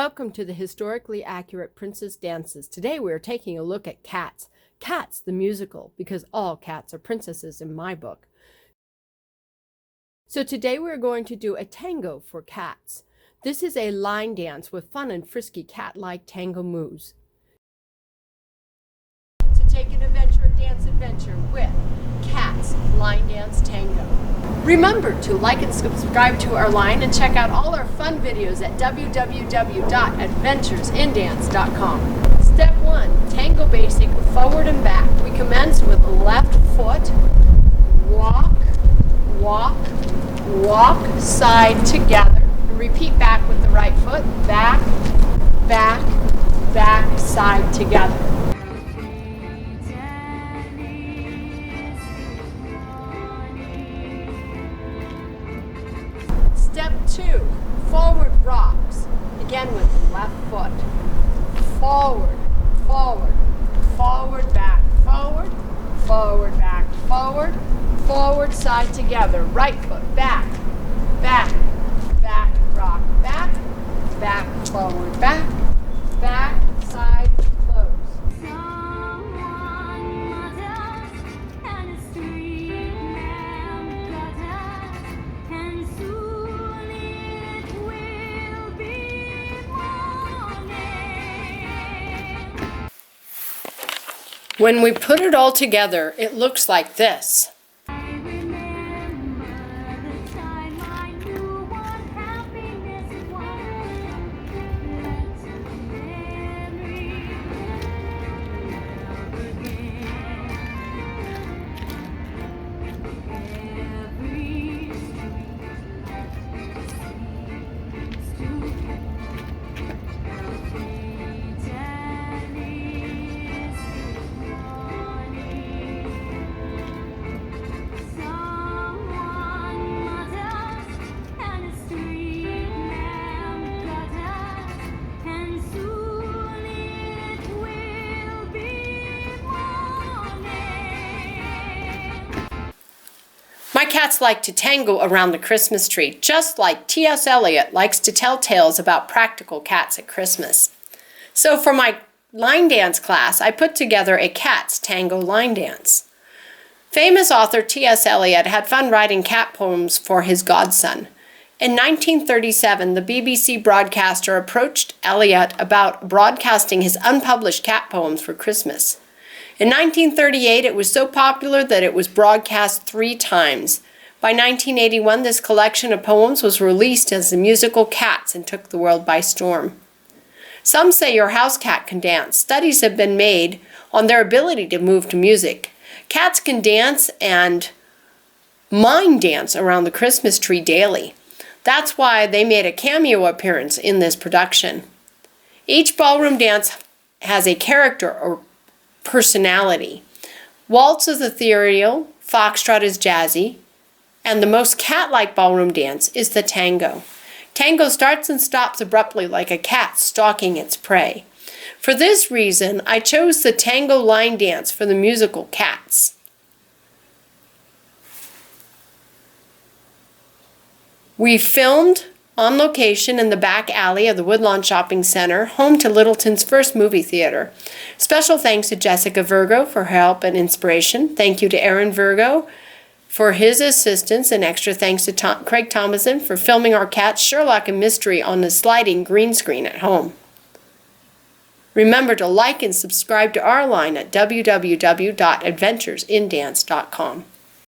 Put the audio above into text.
Welcome to the Historically Accurate Princess Dances. Today we are taking a look at CATS. CATS, the musical, because all cats are princesses in my book. So today we are going to do a tango for cats. This is a line dance with fun and frisky cat-like tango moves. To take an adventure, dance adventure with CATS Line Dance Tango. Remember to like and subscribe to our line and check out all our fun videos at www.adventuresindance.com. Step 1. Tango basic, forward and back. We commence with left foot, walk, walk, walk, side together. And repeat back with the right foot, back, back, back, side together. Step 2, forward rocks. Again with left foot. Forward, forward, forward, back, forward, forward, back, forward, forward, side together. Right foot, back, back, back, rock, back, back, forward, back, back, side, close. When we put it all together, it looks like this. My cats like to tango around the Christmas tree, just like T.S. Eliot likes to tell tales about practical cats at Christmas. So for my line dance class, I put together a CATS Tango line dance. Famous author T.S. Eliot had fun writing cat poems for his godson. In 1937, the BBC broadcaster approached Eliot about broadcasting his unpublished cat poems for Christmas. In 1938, it was so popular that it was broadcast 3 times. By 1981, this collection of poems was released as the musical CATS and took the world by storm. Some say your house cat can dance. Studies have been made on their ability to move to music. Cats can dance and mime dance around the Christmas tree daily. That's why they made a cameo appearance in this production. Each ballroom dance has a character or personality. Waltz is ethereal, foxtrot is jazzy, and the most cat-like ballroom dance is the tango. Tango starts and stops abruptly like a cat stalking its prey. For this reason, I chose the tango line dance for the musical CATS. We filmed on location in the back alley of the Woodlawn Shopping Center, home to Littleton's first movie theater. Special thanks to Jessica Virgo for her help and inspiration. Thank you to Aaron Virgo for his assistance, and extra thanks to Craig Tomazin for filming our cats Sherlock Mystery on the sliding green screen at home. Remember to like and subscribe to our line at www.adventuresindance.com.